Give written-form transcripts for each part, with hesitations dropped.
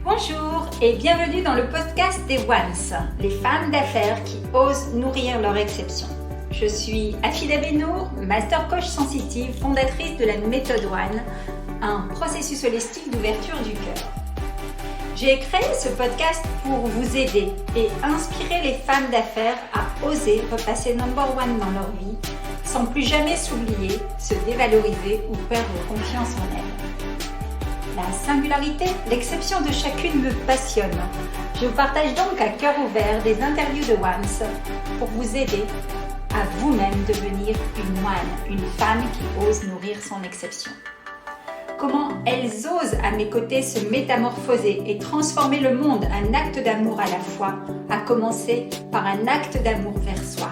Bonjour et bienvenue dans le podcast des Ones, les femmes d'affaires qui osent nourrir leur exception. Je suis Afida Benour, Master Coach Sensitive, fondatrice de la méthode One, un processus holistique d'ouverture du cœur. J'ai créé ce podcast pour vous aider et inspirer les femmes d'affaires à oser repasser number one dans leur vie, sans plus jamais s'oublier, se dévaloriser ou perdre confiance en elles. La singularité, l'exception de chacune me passionne. Je vous partage donc à cœur ouvert des interviews de Ones pour vous aider à vous-même devenir une one, une femme qui ose nourrir son exception. Comment elles osent à mes côtés se métamorphoser et transformer le monde, un acte d'amour à la fois, à commencer par un acte d'amour vers soi.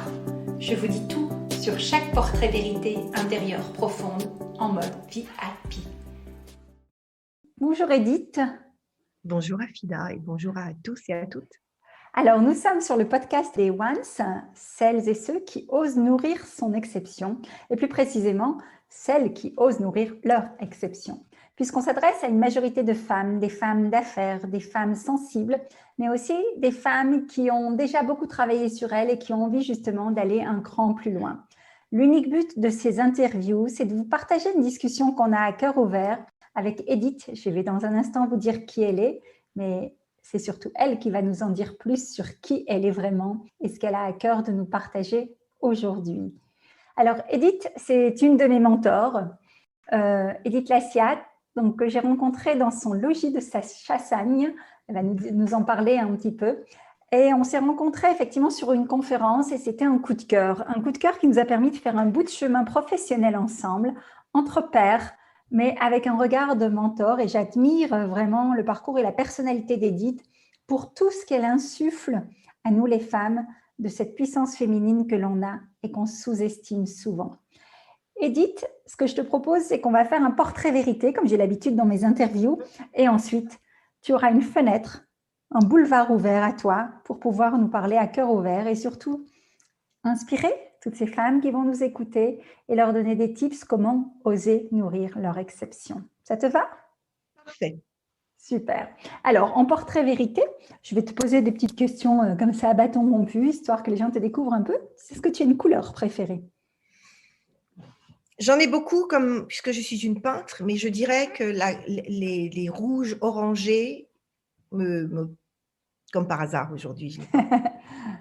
Je vous dis tout sur chaque portrait vérité intérieure profonde en mode VIP. Bonjour Edith. Bonjour Afida et bonjour à tous et à toutes. Alors nous sommes sur le podcast des Ones, celles et ceux qui osent nourrir son exception et plus précisément celles qui osent nourrir leur exception. Puisqu'on s'adresse à une majorité de femmes, des femmes d'affaires, des femmes sensibles, mais aussi des femmes qui ont déjà beaucoup travaillé sur elles et qui ont envie justement d'aller un cran plus loin. L'unique but de ces interviews, c'est de vous partager une discussion qu'on a à cœur ouvert avec Edith. Je vais dans un instant vous dire qui elle est, mais c'est surtout elle qui va nous en dire plus sur qui elle est vraiment et ce qu'elle a à cœur de nous partager aujourd'hui. Alors Edith, c'est une de mes mentors, Edith Lassiat, donc, que j'ai rencontrée dans son logis de sa Chassagne. Elle va nous en parler un petit peu. Et on s'est rencontrés effectivement sur une conférence et c'était un coup de cœur qui nous a permis de faire un bout de chemin professionnel ensemble, entre pairs, mais avec un regard de mentor. Et j'admire vraiment le parcours et la personnalité d'Edith pour tout ce qu'elle insuffle à nous les femmes de cette puissance féminine que l'on a et qu'on sous-estime souvent. Edith, ce que je te propose, c'est qu'on va faire un portrait vérité, comme j'ai l'habitude dans mes interviews, et ensuite, tu auras une fenêtre, un boulevard ouvert à toi pour pouvoir nous parler à cœur ouvert et surtout inspirer toutes ces femmes qui vont nous écouter et leur donner des tips comment oser nourrir leur exception. Ça te va? Parfait. Super. Alors, en portrait vérité, je vais te poser des petites questions comme ça à bâton rompu, histoire que les gens te découvrent un peu. Est-ce que tu as une couleur préférée? J'en ai beaucoup puisque je suis une peintre, mais je dirais que les rouges orangés, comme par hasard aujourd'hui.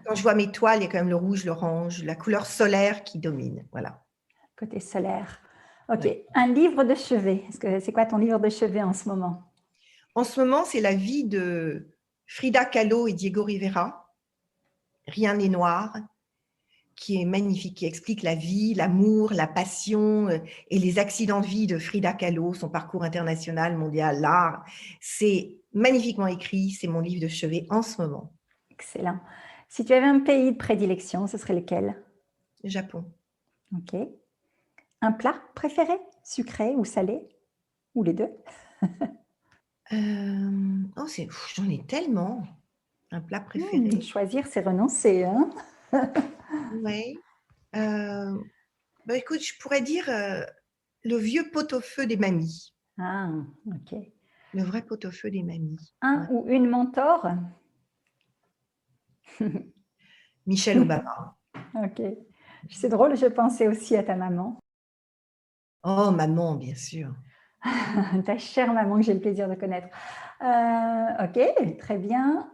Quand je vois mes toiles, il y a quand même le rouge, l'orange, la couleur solaire qui domine. Voilà. Côté solaire. Ok. Ouais. Un livre de chevet. C'est quoi ton livre de chevet en ce moment? En ce moment, c'est la vie de Frida Kahlo et Diego Rivera. Rien n'est noir, qui est magnifique, qui explique la vie, l'amour, la passion et les accidents de vie de Frida Kahlo, son parcours international, mondial, l'art. C'est magnifiquement écrit, c'est mon livre de chevet en ce moment. Excellent. Si tu avais un pays de prédilection, ce serait lequel? Japon. Ok. Un plat préféré, sucré ou salé? Ou les deux? J'en ai tellement. Un plat préféré. Choisir, c'est renoncer. Hein? Oui. Écoute, je pourrais dire le vieux pot-au-feu des mamies. Ah, ok. Le vrai pot-au-feu des mamies. Un ou une mentor? Michelle Obama. Ok. C'est drôle, je pensais aussi à ta maman. Oh, maman, bien sûr. Ta chère maman que j'ai le plaisir de connaître. Ok, très bien.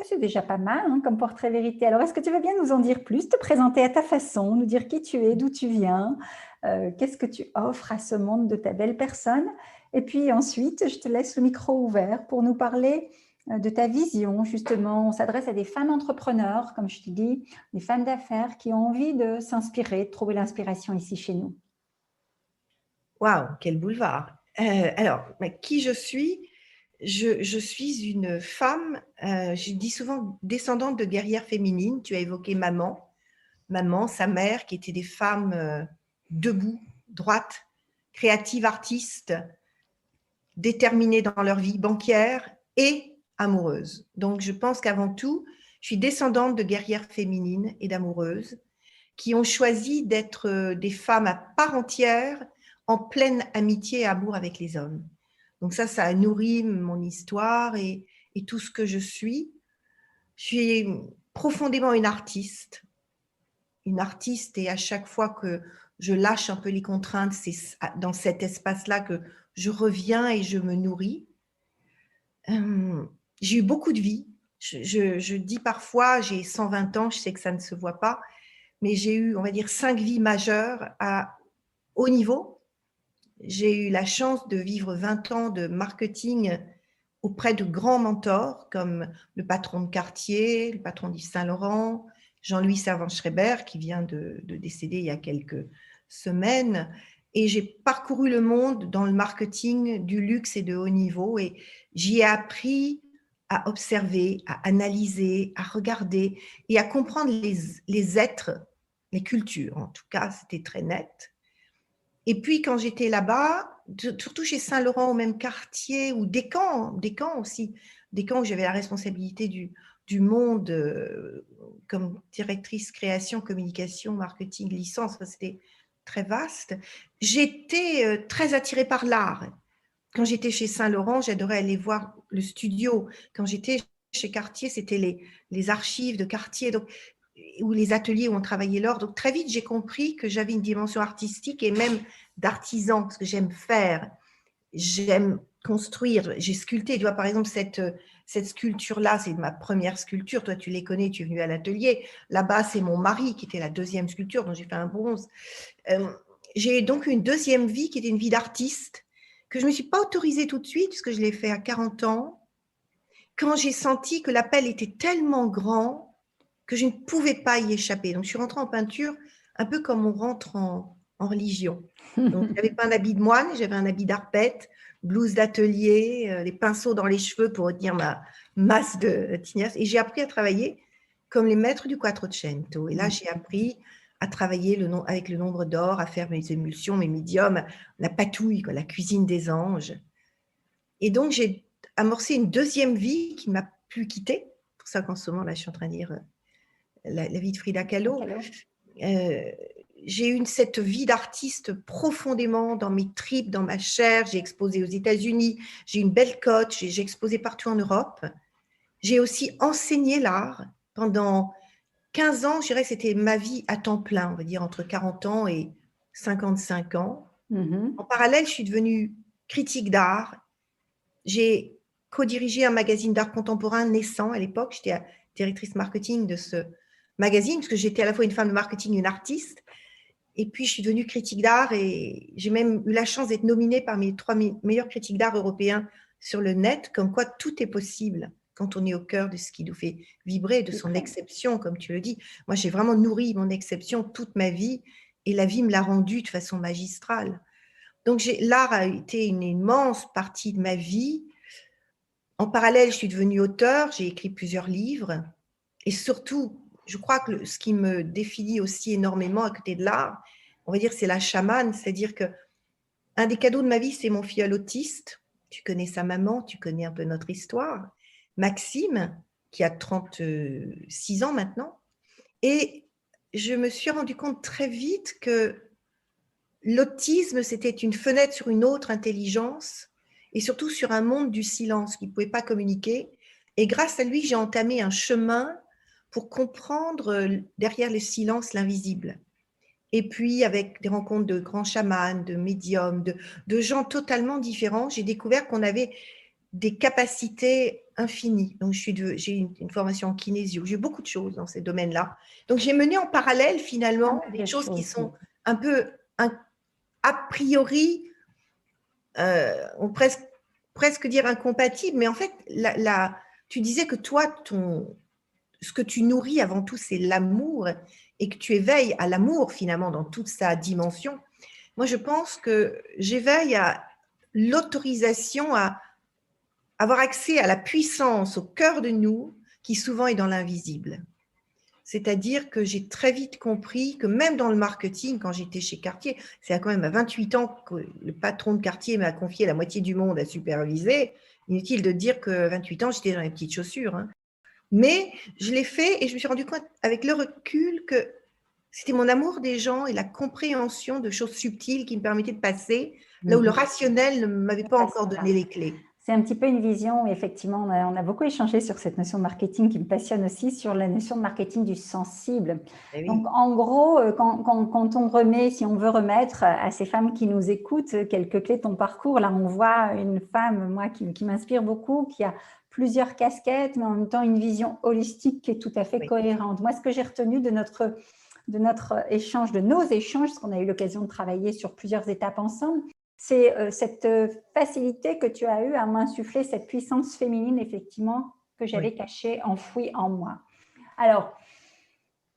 C'est déjà pas mal hein, comme portrait vérité. Alors, est-ce que tu veux bien nous en dire plus, te présenter à ta façon, nous dire qui tu es, d'où tu viens, qu'est-ce que tu offres à ce monde de ta belle personne? Et puis ensuite, je te laisse le micro ouvert pour nous parler de ta vision. Justement, on s'adresse à des femmes entrepreneurs, comme je te dis, des femmes d'affaires qui ont envie de s'inspirer, de trouver l'inspiration ici chez nous. Waouh, quel boulevard. Alors, qui je suis? Je suis une femme, je dis souvent descendante de guerrières féminines. Tu as évoqué maman, sa mère, qui étaient des femmes debout, droites, créatives, artistes, déterminées dans leur vie, banquières et amoureuses. Donc, je pense qu'avant tout, je suis descendante de guerrières féminines et d'amoureuses qui ont choisi d'être des femmes à part entière en pleine amitié et amour avec les hommes. Donc ça a nourri mon histoire et tout ce que je suis. Je suis profondément une artiste et à chaque fois que je lâche un peu les contraintes, c'est dans cet espace-là que je reviens et je me nourris. J'ai eu beaucoup de vies. Je dis parfois, j'ai 120 ans, je sais que ça ne se voit pas, mais j'ai eu, on va dire, 5 vies majeures à haut niveau. J'ai eu la chance de vivre 20 ans de marketing auprès de grands mentors comme le patron de Cartier, le patron d'Yves Saint-Laurent, Jean-Louis Servan-Schreiber, qui vient de décéder il y a quelques semaines. Et j'ai parcouru le monde dans le marketing du luxe et de haut niveau. Et j'y ai appris à observer, à analyser, à regarder et à comprendre les êtres, les cultures. En tout cas, c'était très net. Et puis, quand j'étais là-bas, surtout chez Saint-Laurent, au même quartier, ou Descamps aussi, Descamps où j'avais la responsabilité du monde comme directrice création, communication, marketing, licence, c'était très vaste. J'étais très attirée par l'art. Quand j'étais chez Saint-Laurent, j'adorais aller voir le studio. Quand j'étais chez Cartier, c'était les archives de Cartier. Donc, ou les ateliers où on travaillait l'or. Donc très vite, j'ai compris que j'avais une dimension artistique et même d'artisan, parce que j'aime faire, j'aime construire, j'ai sculpté. Tu vois, par exemple, cette sculpture-là, c'est ma première sculpture. Toi, tu les connais, tu es venu à l'atelier. Là-bas, c'est mon mari qui était la deuxième sculpture, dont j'ai fait un bronze. J'ai donc une deuxième vie qui était une vie d'artiste, que je ne me suis pas autorisée tout de suite, puisque je l'ai fait à 40 ans, quand j'ai senti que l'appel était tellement grand que je ne pouvais pas y échapper. Donc, je suis rentrée en peinture un peu comme on rentre en religion. Donc, je n'avais pas un habit de moine, j'avais un habit d'arpette, blouse d'atelier, les pinceaux dans les cheveux pour retenir ma masse de tignasse. Et j'ai appris à travailler comme les maîtres du Quattrocento. Et là, j'ai appris à travailler avec le nombre d'or, à faire mes émulsions, mes médiums, la patouille, la cuisine des anges. Et donc, j'ai amorcé une deuxième vie qui ne m'a plus quittée. C'est pour ça qu'en ce moment, là, je suis en train de lire la vie de Frida Kahlo. J'ai eu cette vie d'artiste profondément dans mes tripes, dans ma chair. J'ai exposé aux États-Unis, j'ai une belle cote, j'ai exposé partout en Europe. J'ai aussi enseigné l'art pendant 15 ans. Je dirais que c'était ma vie à temps plein, on va dire entre 40 ans et 55 ans. En parallèle, je suis devenue critique d'art. J'ai co-dirigé un magazine d'art contemporain naissant à l'époque. J'étais directrice marketing de ce magazine, parce que j'étais à la fois une femme de marketing et une artiste. Et puis, je suis devenue critique d'art et j'ai même eu la chance d'être nominée parmi les 3 meilleurs critiques d'art européens sur le net, comme quoi tout est possible quand on est au cœur de ce qui nous fait vibrer, de son exception, comme tu le dis. Moi, j'ai vraiment nourri mon exception toute ma vie et la vie me l'a rendue de façon magistrale. Donc, l'art a été une immense partie de ma vie. En parallèle, je suis devenue auteure, j'ai écrit plusieurs livres et surtout, je crois que ce qui me définit aussi énormément à côté de l'art, on va dire, c'est la chamane, c'est-à-dire que un des cadeaux de ma vie, c'est mon filleul autiste. Tu connais sa maman, tu connais un peu notre histoire. Maxime, qui a 36 ans maintenant. Et je me suis rendu compte très vite que l'autisme, c'était une fenêtre sur une autre intelligence et surtout sur un monde du silence qui ne pouvait pas communiquer. Et grâce à lui, j'ai entamé un chemin pour comprendre derrière le silence l'invisible. Et puis, avec des rencontres de grands chamans, de médiums, de gens totalement différents, j'ai découvert qu'on avait des capacités infinies. Donc, j'ai une formation en kinésio. J'ai eu beaucoup de choses dans ces domaines-là. Donc, j'ai mené en parallèle, finalement, des choses qui sont un peu, a priori, on presque dire incompatibles. Mais en fait, tu disais que toi, ce que tu nourris avant tout, c'est l'amour et que tu éveilles à l'amour finalement dans toute sa dimension. Moi, je pense que j'éveille à l'autorisation à avoir accès à la puissance au cœur de nous qui souvent est dans l'invisible. C'est-à-dire que j'ai très vite compris que même dans le marketing, quand j'étais chez Cartier, c'est quand même à 28 ans que le patron de Cartier m'a confié la moitié du monde à superviser. Inutile de dire que 28 ans, j'étais dans les petites chaussures. Hein. Mais je l'ai fait et je me suis rendu compte avec le recul que c'était mon amour des gens et la compréhension de choses subtiles qui me permettaient de passer là où le rationnel ne m'avait pas encore Voilà. donné les clés. C'est un petit peu une vision, effectivement, on a beaucoup échangé sur cette notion de marketing qui me passionne aussi, sur la notion de marketing du sensible. Eh Donc, oui, en gros, quand on remet, si on veut remettre à ces femmes qui nous écoutent quelques clés de ton parcours, là, on voit une femme, moi, qui m'inspire beaucoup, qui a plusieurs casquettes, mais en même temps une vision holistique qui est tout à fait oui, cohérente. Moi, ce que j'ai retenu de notre échange, de nos échanges, parce qu'on a eu l'occasion de travailler sur plusieurs étapes ensemble, c'est cette facilité que tu as eue à m'insuffler cette puissance féminine, effectivement, que j'avais oui. cachée, enfouie en moi. Alors,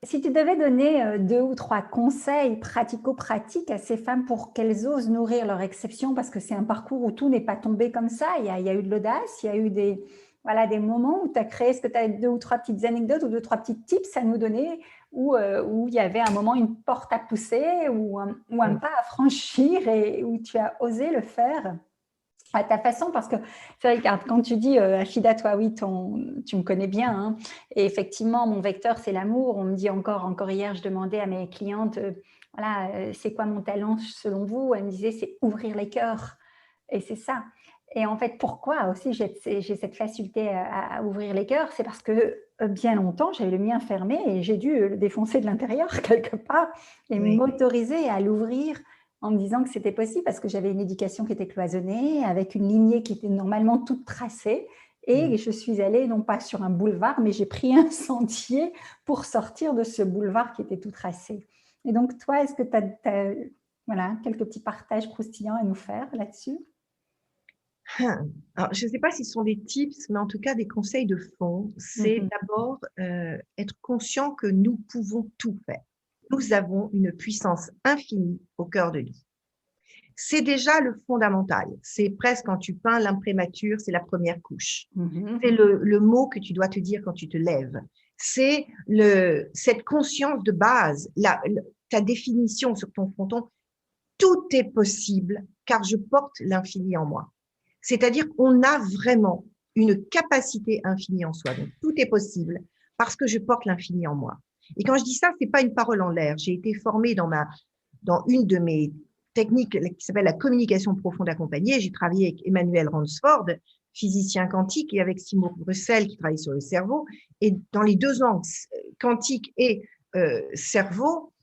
si tu devais donner 2 ou 3 conseils pratico-pratiques à ces femmes pour qu'elles osent nourrir leur exception, parce que c'est un parcours où tout n'est pas tombé comme ça, il y a eu de l'audace, il y a eu des moments où tu as créé, est-ce que tu as 2 ou 3 petites anecdotes ou 2 ou 3 petits tips à nous donner où il y avait un moment, une porte à pousser ou un pas à franchir et où tu as osé le faire à ta façon, parce que c'est vrai que quand tu dis Afida, toi, oui, tu me connais bien, hein, et effectivement, mon vecteur, c'est l'amour. On me dit encore hier, je demandais à mes clientes, voilà, c'est quoi mon talent selon vous? Elle me disait, c'est ouvrir les cœurs. Et c'est ça. Et en fait, pourquoi aussi j'ai cette facilité à ouvrir les cœurs? C'est parce que bien longtemps, j'avais le mien fermé et j'ai dû le défoncer de l'intérieur quelque part et Oui. m'autoriser à l'ouvrir en me disant que c'était possible parce que j'avais une éducation qui était cloisonnée, avec une lignée qui était normalement toute tracée. Et je suis allée, non pas sur un boulevard, mais j'ai pris un sentier pour sortir de ce boulevard qui était tout tracé. Et donc, toi, est-ce que tu as, voilà, quelques petits partages croustillants à nous faire là-dessus? Alors, je ne sais pas si ce sont des tips, mais en tout cas des conseils de fond. C'est Mhm. d'abord être conscient que nous pouvons tout faire. Nous avons une puissance infinie au cœur de nous. C'est déjà le fondamental. C'est presque quand tu peins l'imprémature, c'est la première couche. Mhm. C'est le mot que tu dois te dire quand tu te lèves. C'est cette conscience de base, ta définition sur ton fronton. Tout est possible car je porte l'infini en moi. C'est-à-dire qu'on a vraiment une capacité infinie en soi. Donc, tout est possible parce que je porte l'infini en moi. Et quand je dis ça, c'est pas une parole en l'air. J'ai été formée dans une de mes techniques qui s'appelle la communication profonde accompagnée. J'ai travaillé avec Emmanuel Ransford, physicien quantique, et avec Seymour Brussel, qui travaille sur le cerveau. Et dans les deux angles, quantique et cerveau,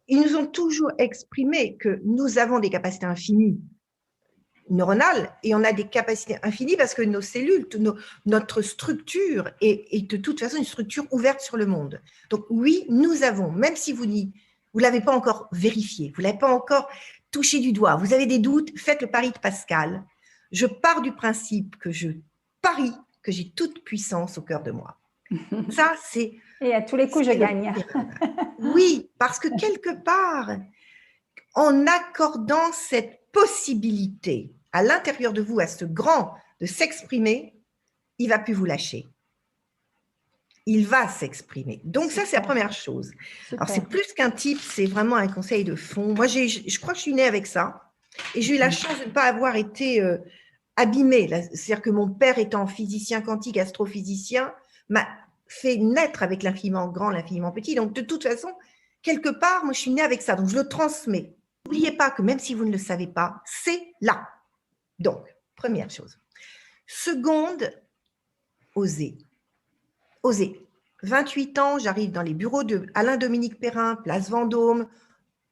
ils nous ont toujours exprimé que nous avons des capacités infinies neuronales et on a des capacités infinies parce que nos cellules, notre structure est de toute façon une structure ouverte sur le monde. Donc oui, nous avons, même si vous ne l'avez pas encore vérifié, vous ne l'avez pas encore touché du doigt, vous avez des doutes, faites le pari de Pascal. Je pars du principe que je parie que j'ai toute puissance au cœur de moi. Ça, c'est… Et à tous les coups, je gagne. Oui, parce que quelque part, en accordant cette possibilité à l'intérieur de vous, à ce grand, de s'exprimer, il ne va plus vous lâcher. Il va s'exprimer. Donc ça, c'est la première chose. Super. Alors, c'est plus qu'un type, c'est vraiment un conseil de fond. Moi, je crois que je suis née avec ça. Et j'ai eu la chance de ne pas avoir été abîmée. C'est-à-dire que mon père, étant physicien quantique, astrophysicien, m'a fait naître avec l'infiniment grand, l'infiniment petit. Donc, de toute façon, quelque part, moi, je suis née avec ça. Donc, je le transmets. N'oubliez pas que même si vous ne le savez pas, c'est là. Donc, première chose. Seconde, oser. Oser. 28 ans, j'arrive dans les bureaux de Alain-Dominique Perrin, place Vendôme,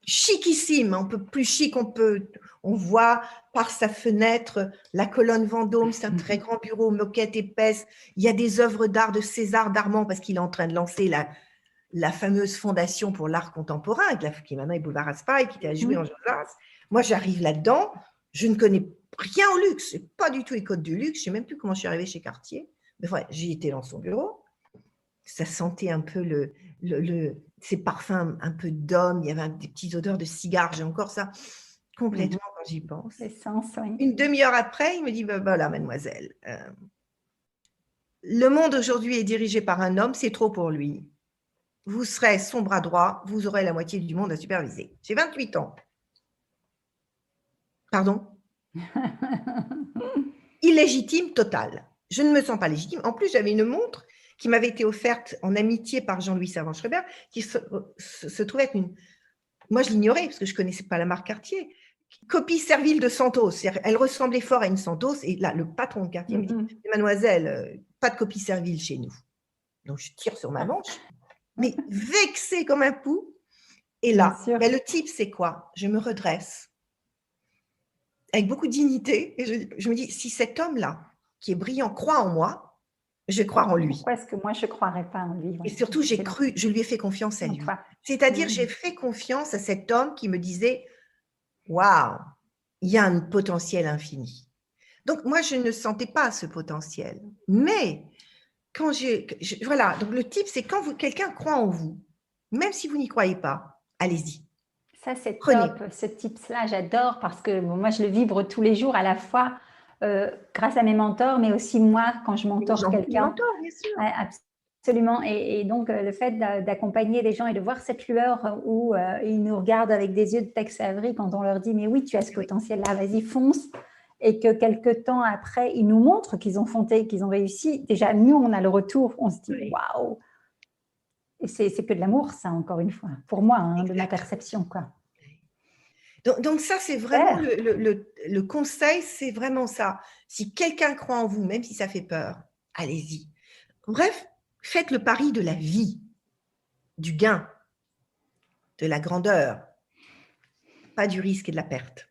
chicissime, un peu plus chic, on voit par sa fenêtre la colonne Vendôme, c'est un très grand bureau, moquette épaisse, il y a des œuvres d'art de César Darmon parce qu'il est en train de lancer la fameuse fondation pour l'art contemporain, qui maintenant est boulevard Raspail, qui était à jouer en Josas. Moi, j'arrive là-dedans, je ne connais rien au luxe, c'est pas du tout les codes du luxe, je ne sais même plus comment je suis arrivée chez Cartier, mais ouais, j'y étais dans son bureau, ça sentait un peu ces parfums un peu d'homme, il y avait des petites odeurs de cigares, j'ai encore ça complètement quand j'y pense. L'essence, oui. Une demi-heure après, il me dit, voilà, mademoiselle, le monde aujourd'hui est dirigé par un homme, c'est trop pour lui. Vous serez son bras droit, vous aurez la moitié du monde à superviser. J'ai 28 ans. Pardon? Illégitime total. Je ne me sens pas légitime. En plus, j'avais une montre qui m'avait été offerte en amitié par Jean-Louis Servan-Schreiber, qui se trouvait être une… Moi, je l'ignorais parce que je ne connaissais pas la marque Cartier. copie servile de Santos. Elle ressemblait fort à une Santos. Et là, le patron de quartier me dit, mademoiselle, pas de copie servile chez nous. Donc, je tire sur ma manche, mais vexée comme un pou. Et là, ben, le type, c'est quoi? Je me redresse avec beaucoup de dignité et je me dis, si cet homme-là, qui est brillant, croit en moi, je vais croire en lui. Pourquoi est-ce que moi, je ne croirais pas en lui? Et surtout, j'ai cru, je lui ai fait confiance à lui. C'est-à-dire, j'ai fait confiance à cet homme qui me disait, waouh, il y a un potentiel infini. Donc, moi, je ne sentais pas ce potentiel. Mais, quand voilà, donc le type, c'est quand quelqu'un croit en vous, même si vous n'y croyez pas, allez-y. Ça, c'est top, ce tips-là, j'adore parce que moi, je le vibre tous les jours à la fois grâce à mes mentors, mais aussi moi, quand je mentor quelqu'un. Ouais, absolument. Et donc, le fait d'accompagner des gens et de voir cette lueur où ils nous regardent avec des yeux de Tex Avery quand on leur dit « mais oui, tu as ce potentiel-là, vas-y, fonce ». Et que quelques temps après, ils nous montrent qu'ils ont foncé, qu'ils ont réussi. Déjà, nous, on a le retour, on se dit « waouh ». Et c'est que de l'amour, ça, encore une fois, pour moi, hein, de ma perception, quoi. Donc ça, c'est vraiment le conseil, c'est vraiment ça. Si quelqu'un croit en vous, même si ça fait peur, allez-y. Bref, faites le pari de la vie, du gain, de la grandeur, pas du risque et de la perte.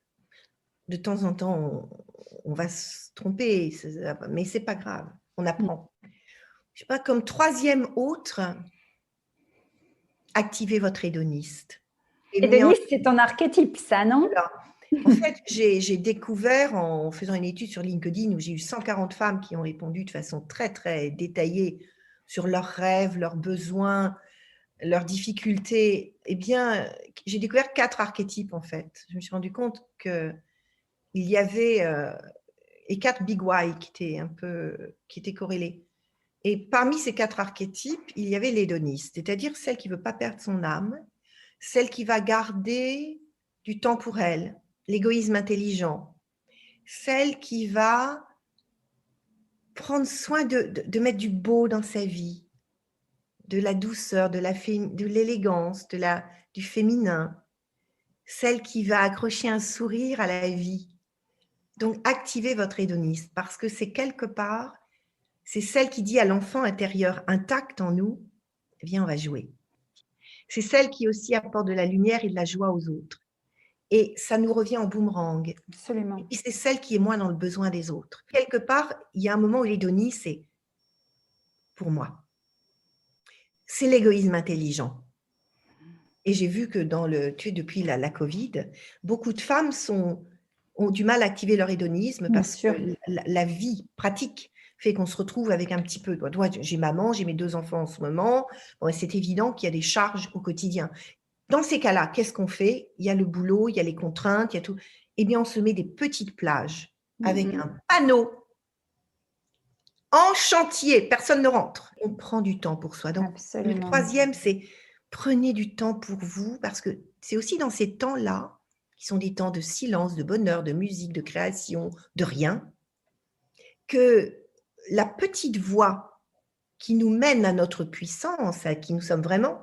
De temps en temps, on va se tromper, mais c'est pas grave, on apprend. Je sais pas, comme troisième autre, activez votre hédoniste. Hédoniste, c'est ton archétype, ça, non? Voilà. En fait, j'ai découvert en faisant une étude sur LinkedIn où j'ai eu 140 femmes qui ont répondu de façon très, très détaillée sur leurs rêves, leurs besoins, leurs difficultés. Eh bien, j'ai découvert 4 archétypes, en fait. Je me suis rendu compte qu'il y avait et 4 big why qui étaient corrélés. Et parmi ces 4 archétypes, il y avait l'hédoniste, c'est-à-dire celle qui ne veut pas perdre son âme, celle qui va garder du temps pour elle, l'égoïsme intelligent, celle qui va prendre soin de mettre du beau dans sa vie, de la douceur, de l'élégance, du féminin, celle qui va accrocher un sourire à la vie. Donc, activez votre hédoniste parce que c'est quelque part, c'est celle qui dit à l'enfant intérieur intact en nous, viens, on va jouer. C'est celle qui aussi apporte de la lumière et de la joie aux autres. Et ça nous revient en boomerang. Absolument. Et puis c'est celle qui est moins dans le besoin des autres. Quelque part, il y a un moment où l'hédonie, c'est pour moi. C'est l'égoïsme intelligent. Et j'ai vu que depuis la Covid, beaucoup de femmes ont du mal à activer leur hédonisme parce que la vie pratique fait qu'on se retrouve avec un petit peu. J'ai maman, j'ai mes 2 enfants en ce moment. Bon, c'est évident qu'il y a des charges au quotidien. Dans ces cas-là, qu'est-ce qu'on fait? Il y a le boulot, il y a les contraintes, il y a tout. Eh bien, on se met des petites plages avec un panneau en chantier. Personne ne rentre. On prend du temps pour soi. Donc, le troisième, c'est prenez du temps pour vous parce que c'est aussi dans ces temps-là, qui sont des temps de silence, de bonheur, de musique, de création, de rien, que la petite voix qui nous mène à notre puissance, à qui nous sommes vraiment,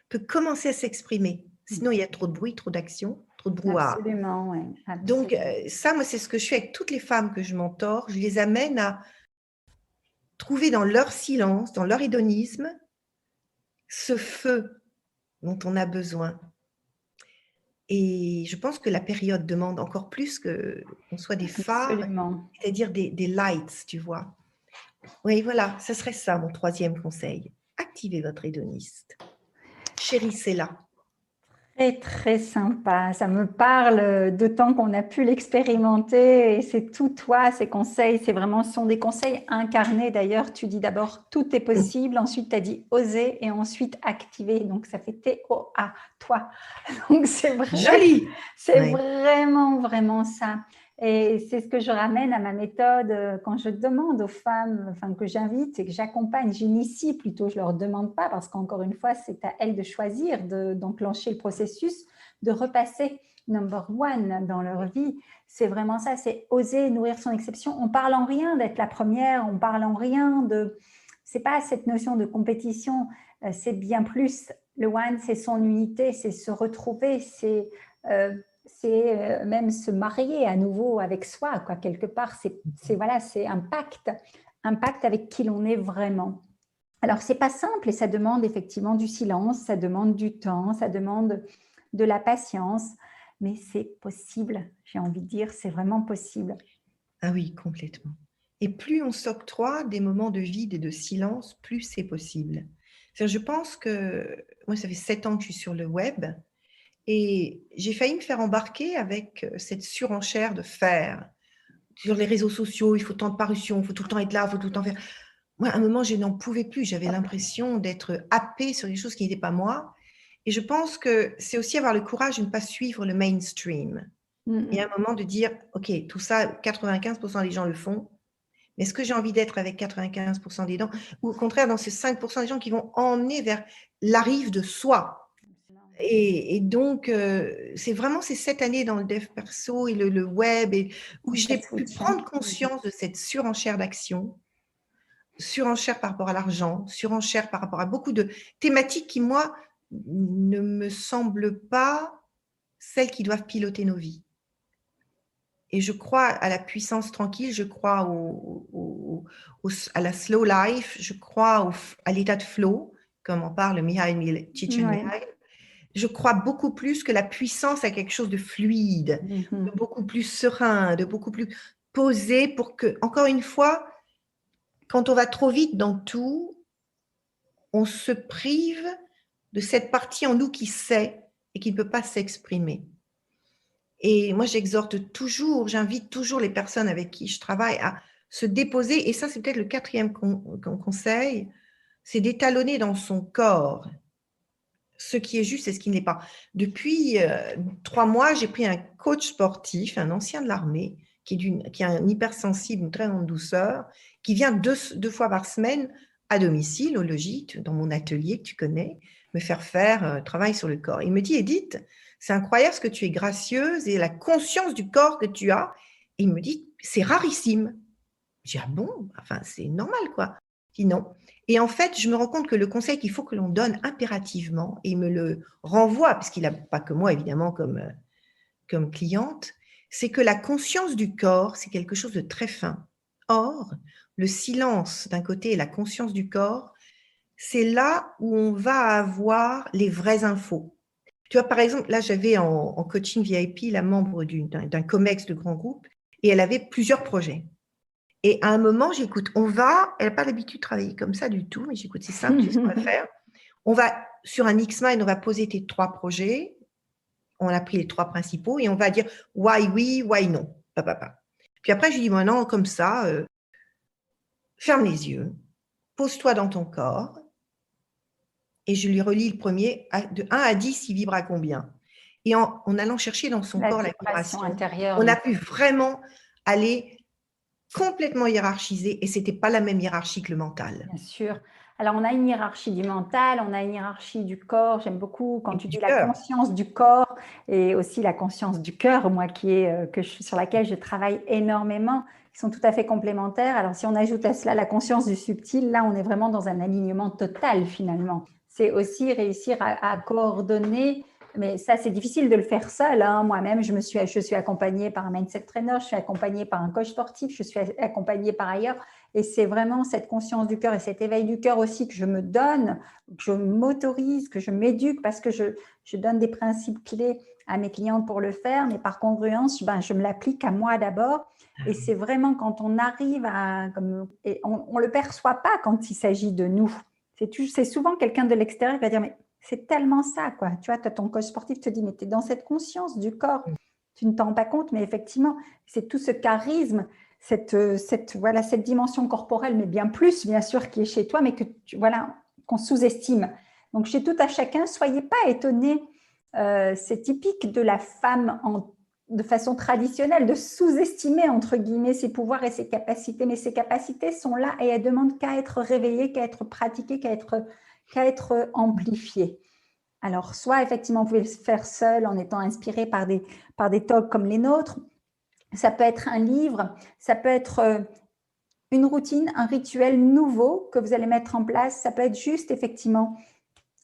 peut commencer à s'exprimer. Sinon, il y a trop de bruit, trop d'action, trop de brouhaha. Absolument, oui. Donc, ça, moi, c'est ce que je fais avec toutes les femmes que je mentore. Je les amène à trouver dans leur silence, dans leur hédonisme, ce feu dont on a besoin. Et je pense que la période demande encore plus qu'on soit des phares, c'est-à-dire des lights, tu vois. Oui, voilà, ce serait ça mon troisième conseil. Activez votre hédoniste. Chérissez-la. Très, très sympa. Ça me parle d'autant qu'on a pu l'expérimenter et c'est tout toi, ces conseils. C'est vraiment, ce sont des conseils incarnés. D'ailleurs, tu dis d'abord tout est possible. Ensuite, tu as dit oser et ensuite activer. Donc, ça fait T-O-A, toi. Donc, c'est vrai. Joli. C'est vraiment, vraiment ça. Et c'est ce que je ramène à ma méthode quand je demande aux femmes, enfin que j'invite et que j'accompagne, j'initie plutôt, je ne leur demande pas parce qu'encore une fois, c'est à elles de choisir, d'enclencher le processus, de repasser number one dans leur vie. C'est vraiment ça, c'est oser nourrir son exception. On parle en rien d'être la première, on parle en rien de... C'est pas cette notion de compétition, c'est bien plus. Le one, c'est son unité, c'est se retrouver, c'est c'est même se marier à nouveau avec soi, quoi, quelque part. Voilà, c'est un pacte avec qui l'on est vraiment. Alors, c'est pas simple et ça demande effectivement du silence, ça demande du temps, ça demande de la patience, mais c'est possible, j'ai envie de dire, c'est vraiment possible. Ah oui, complètement. Et plus on s'octroie des moments de vide et de silence, plus c'est possible. Je pense que moi, ça fait 7 ans que je suis sur le web et j'ai failli me faire embarquer avec cette surenchère de faire. Sur les réseaux sociaux, il faut tant de parutions, il faut tout le temps être là, il faut tout le temps faire. Moi, à un moment, je n'en pouvais plus. J'avais l'impression d'être happée sur des choses qui n'étaient pas moi. Et je pense que c'est aussi avoir le courage de ne pas suivre le mainstream. Et à un moment de dire, OK, tout ça, 95% des gens le font. Mais est-ce que j'ai envie d'être avec 95% des gens ou au contraire dans ces 5% des gens qui vont emmener vers la rive de soi? Et donc, c'est vraiment ces 7 années dans le dev perso et le web où j'ai pu prendre conscience de cette surenchère d'action, surenchère par rapport à l'argent, surenchère par rapport à beaucoup de thématiques qui, moi, ne me semblent pas celles qui doivent piloter nos vies. Et je crois à la puissance tranquille, je crois à la slow life, je crois à l'état de flow, comme en parle Mihaly Csikszentmihalyi. Je crois beaucoup plus que la puissance à quelque chose de fluide, de beaucoup plus serein, de beaucoup plus posé pour que, encore une fois, quand on va trop vite dans tout, on se prive de cette partie en nous qui sait et qui ne peut pas s'exprimer. Et moi, j'invite toujours les personnes avec qui je travaille à se déposer. Et ça, c'est peut-être le 4e conseil, c'est d'étalonner dans son corps ce qui est juste et ce qui ne l'est pas. Depuis 3 mois, j'ai pris un coach sportif, un ancien de l'armée, qui est un hypersensible, une très grande douceur, qui vient 2 fois par semaine à domicile, au logis, dans mon atelier que tu connais, me faire travail sur le corps. Il me dit, Edith, c'est incroyable ce que tu es gracieuse et la conscience du corps que tu as. Et il me dit, c'est rarissime. Je dis, ah bon, enfin, c'est normal, quoi. Je dis non. Et en fait, je me rends compte que le conseil qu'il faut que l'on donne impérativement, et il me le renvoie, puisqu'il n'a pas que moi, évidemment, comme cliente, c'est que la conscience du corps, c'est quelque chose de très fin. Or, le silence d'un côté et la conscience du corps, c'est là où on va avoir les vraies infos. Tu vois, par exemple, là, j'avais en coaching VIP la membre d'un COMEX de grand groupe et elle avait plusieurs projets. Et à un moment, j'écoute, elle n'a pas l'habitude de travailler comme ça du tout, mais j'écoute, c'est simple, tu sais ce qu'on va faire. On va, sur un X-Mind, on va poser tes 3 projets, on a pris les 3 principaux et on va dire why oui, why non. Puis après, je lui dis, maintenant, comme ça, ferme les yeux, pose-toi dans ton corps et je lui relis le premier, de 1 à 10, il vibre à combien? Et en allant chercher dans son corps la vibration intérieure, on a pu vraiment aller complètement hiérarchisé et ce n'était pas la même hiérarchie que le mental. Bien sûr. Alors, on a une hiérarchie du mental, on a une hiérarchie du corps. J'aime beaucoup quand tu dis la conscience du corps et aussi la conscience du cœur, moi, sur laquelle je travaille énormément. Ils sont tout à fait complémentaires. Alors, si on ajoute à cela la conscience du subtil, là, on est vraiment dans un alignement total, finalement. C'est aussi réussir à coordonner. Mais ça, c'est difficile de le faire seul. Hein. Moi-même, je suis accompagnée par un mindset trainer, je suis accompagnée par un coach sportif, je suis accompagnée par ailleurs. Et c'est vraiment cette conscience du cœur et cet éveil du cœur aussi que je me donne, que je m'autorise, que je m'éduque parce que je donne des principes clés à mes clientes pour le faire. Mais par congruence, je me l'applique à moi d'abord. Et c'est vraiment quand on arrive et on ne le perçoit pas quand il s'agit de nous. C'est souvent quelqu'un de l'extérieur qui va dire, mais c'est tellement ça, quoi. Tu vois, ton coach sportif te dit, mais tu es dans cette conscience du corps. Tu ne t'en rends pas compte, mais effectivement, c'est tout ce charisme, cette dimension corporelle, mais bien plus, bien sûr, qui est chez toi, mais qu'on sous-estime. Donc, chez tout à chacun, soyez pas étonnés. C'est typique de la femme de façon traditionnelle de sous-estimer, entre guillemets, ses pouvoirs et ses capacités. Mais ces capacités sont là et elles demandent qu'à être réveillées, qu'à être pratiquées, qu'à être amplifiées. Alors, soit effectivement, vous pouvez le faire seul en étant inspiré par des talks comme les nôtres. Ça peut être un livre, ça peut être une routine, un rituel nouveau que vous allez mettre en place. Ça peut être juste, effectivement,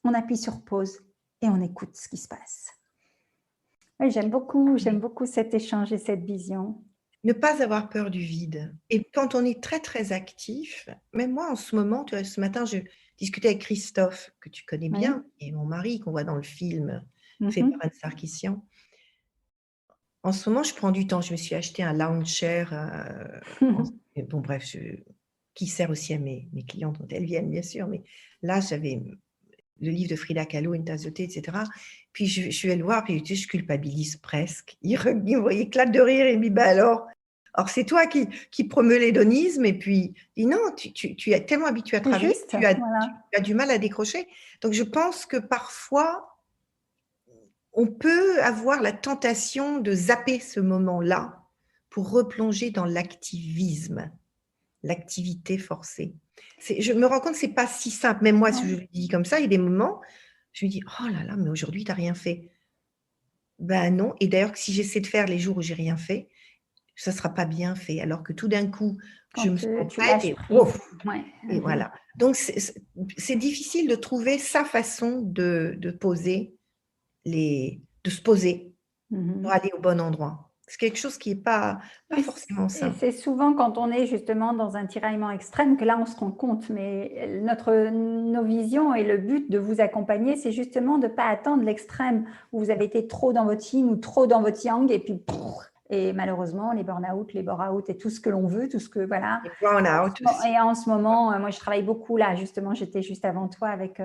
on appuie sur pause et on écoute ce qui se passe. Oui, j'aime beaucoup cet échange et cette vision. Ne pas avoir peur du vide. Et quand on est très, très actif, même moi en ce moment, tu vois, ce matin, je discutais avec Christophe, que tu connais Oui. bien, et mon mari, qu'on voit dans le film fait par Mhm. Anne Sarkissian. En ce moment, je prends du temps. Je me suis acheté un lounge chair. Bon, bref, qui sert aussi à mes clientes quand elles viennent, bien sûr. Mais là, j'avais le livre de Frida Kahlo, Une tasse de thé, etc. Puis je suis allée le voir, puis tu sais, je culpabilise presque. Il éclate de rire et il me dit, bah alors c'est toi qui promeut l'hédonisme, et puis il dit non, tu es tellement habitué à C'est travailler, juste, tu voilà. as du mal à décrocher. Donc je pense que parfois, on peut avoir la tentation de zapper ce moment-là pour replonger dans l'activisme, l'activité forcée. Je me rends compte que ce n'est pas si simple. Même moi, si je Non. le dis comme ça, il y a des moments, je me dis, oh là là, mais aujourd'hui, tu n'as rien fait. Ben non. Et d'ailleurs, si j'essaie de faire les jours où j'ai rien fait, ça ne sera pas bien fait. Alors que tout d'un coup, je Quand me sens tu prête lâches et prise. ouf, Ouais. et voilà. Donc, c'est difficile de trouver sa façon de poser de se poser pour Mhm. aller au bon endroit. C'est quelque chose qui n'est pas Oui, forcément et simple. c'est souvent quand on est justement dans un tiraillement extrême que là on se rend compte, mais nos visions et le but de vous accompagner, c'est justement de ne pas attendre l'extrême où vous avez été trop dans votre yin ou trop dans votre yang et puis et malheureusement les burn-out, les bore-out et tout ce que l'on veut, tout ce que voilà. Et burn-out aussi. Et en ce moment, moi je travaille beaucoup là, justement, j'étais juste avant toi avec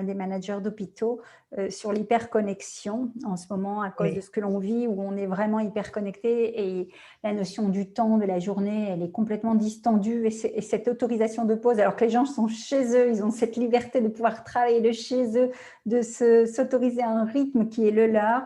des managers d'hôpitaux sur l'hyperconnexion en ce moment à cause de Oui. ce que l'on vit où on est vraiment hyper connecté et la notion du temps, de la journée, elle est complètement distendue et cette autorisation de pause, alors que les gens sont chez eux, ils ont cette liberté de pouvoir travailler de chez eux, de s'autoriser un rythme qui est le leur,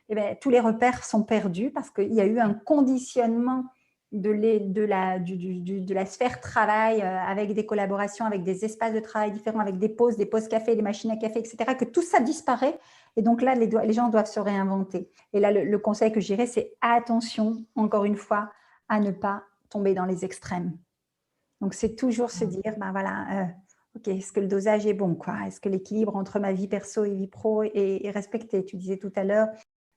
et bien, tous les repères sont perdus parce qu'il y a eu un conditionnement de la sphère travail avec des collaborations, avec des espaces de travail différents, avec des pauses café, des machines à café, etc., que tout ça disparaît. Et donc là, les gens doivent se réinventer. Et là, le conseil que je dirais, c'est attention, encore une fois, à ne pas tomber dans les extrêmes. Donc, c'est toujours se dire, ben voilà, ok, est-ce que le dosage est bon, quoi? Est-ce que l'équilibre entre ma vie perso et vie pro est respecté? Tu disais tout à l'heure,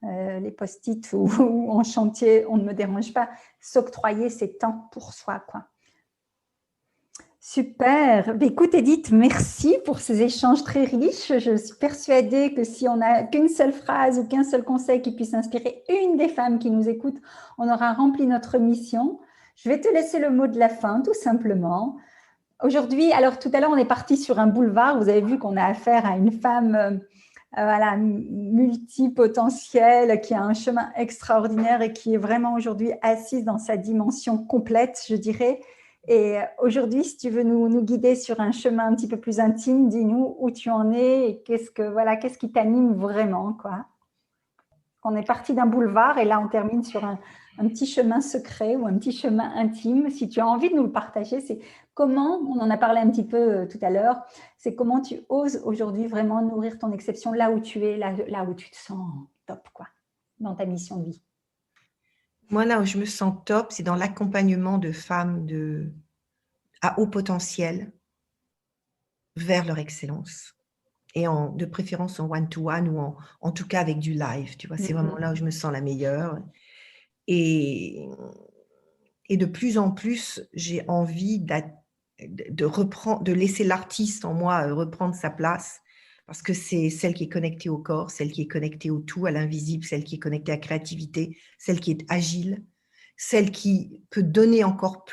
les post-it ou en chantier, on ne me dérange pas. S'octroyer ces temps pour soi, quoi. Super. Écoute, Edith, merci pour ces échanges très riches. Je suis persuadée que si on n'a qu'une seule phrase ou qu'un seul conseil qui puisse inspirer une des femmes qui nous écoutent, on aura rempli notre mission. Je vais te laisser le mot de la fin, tout simplement. Aujourd'hui, alors tout à l'heure, on est parti sur un boulevard. Vous avez vu qu'on a affaire à une femme voilà, multipotentielle, qui a un chemin extraordinaire et qui est vraiment aujourd'hui assise dans sa dimension complète, je dirais. Et aujourd'hui, si tu veux nous guider sur un chemin un petit peu plus intime, dis-nous où tu en es et qu'est-ce qui t'anime vraiment, quoi. On est parti d'un boulevard et là, on termine sur un petit chemin secret ou un petit chemin intime. Si tu as envie de nous le partager, c'est comment, on en a parlé un petit peu tout à l'heure, c'est comment tu oses aujourd'hui vraiment nourrir ton exception là où tu es, là où tu te sens top, quoi, dans ta mission de vie. Moi, là où je me sens top, c'est dans l'accompagnement de femmes à haut potentiel vers leur excellence. Et de préférence en one-to-one ou en tout cas avec du live. Tu vois, c'est vraiment là où je me sens la meilleure. Et, et de plus en plus, j'ai envie de laisser l'artiste en moi reprendre sa place, parce que c'est celle qui est connectée au corps, celle qui est connectée au tout, à l'invisible, celle qui est connectée à la créativité, celle qui est agile, celle qui peut donner encore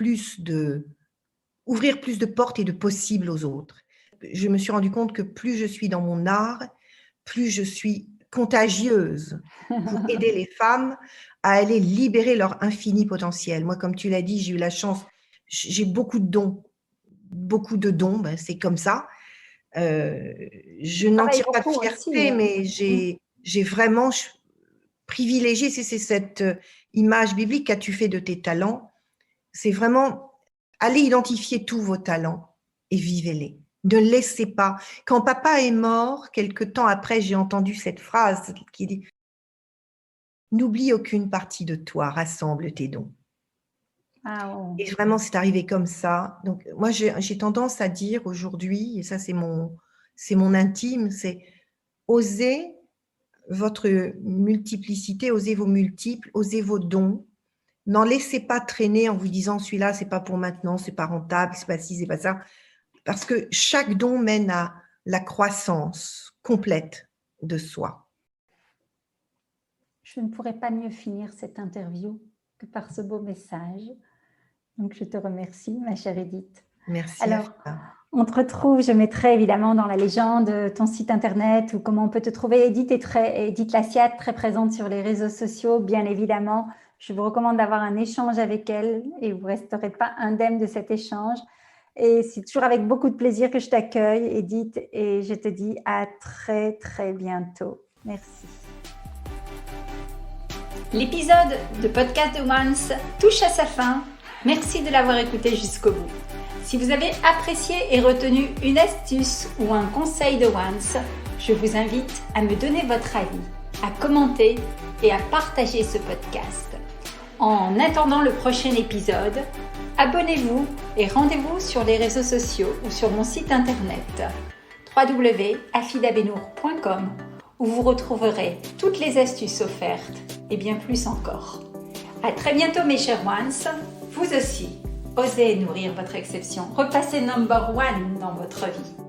ouvrir plus de portes et de possibles aux autres. Je me suis rendu compte que plus je suis dans mon art, plus je suis contagieuse pour aider les femmes à aller libérer leur infini potentiel. Moi, comme tu l'as dit, j'ai eu la chance, j'ai beaucoup de dons. Beaucoup de dons, ben, c'est comme ça. Je n'en Travaille tire pas de beaucoup aussi. fierté, mais j'ai vraiment privilégié, c'est cette image biblique qu'as-tu fait de tes talents. C'est vraiment allez identifier tous vos talents et vivez-les. Ne laissez pas. Quand papa est mort, quelque temps après, j'ai entendu cette phrase qui dit « N'oublie aucune partie de toi, rassemble tes dons ». Ah, oh. Et vraiment, c'est arrivé comme ça. Donc, moi, j'ai tendance à dire aujourd'hui, et ça, c'est mon intime, c'est oser votre multiplicité, osez vos multiples, osez vos dons. N'en laissez pas traîner en vous disant celui-là, c'est pas pour maintenant, c'est pas rentable, c'est pas ci, c'est pas ça. Parce que chaque don mène à la croissance complète de soi. Je ne pourrais pas mieux finir cette interview que par ce beau message. Donc, je te remercie, ma chère Edith. Merci. Alors, on te retrouve, je mettrai évidemment dans la légende ton site internet ou comment on peut te trouver. Edith Lassiat, très présente sur les réseaux sociaux, bien évidemment. Je vous recommande d'avoir un échange avec elle et vous ne resterez pas indemne de cet échange. Et c'est toujours avec beaucoup de plaisir que je t'accueille, Edith, et je te dis à très, très bientôt. Merci. L'épisode de Podcast de Once touche à sa fin. Merci de l'avoir écouté jusqu'au bout. Si vous avez apprécié et retenu une astuce ou un conseil de Once, je vous invite à me donner votre avis, à commenter et à partager ce podcast. En attendant le prochain épisode, abonnez-vous et rendez-vous sur les réseaux sociaux ou sur mon site internet www.afidabenour.com où vous retrouverez toutes les astuces offertes et bien plus encore. À très bientôt mes chers ones, vous aussi, osez nourrir votre exception, repassez number one dans votre vie.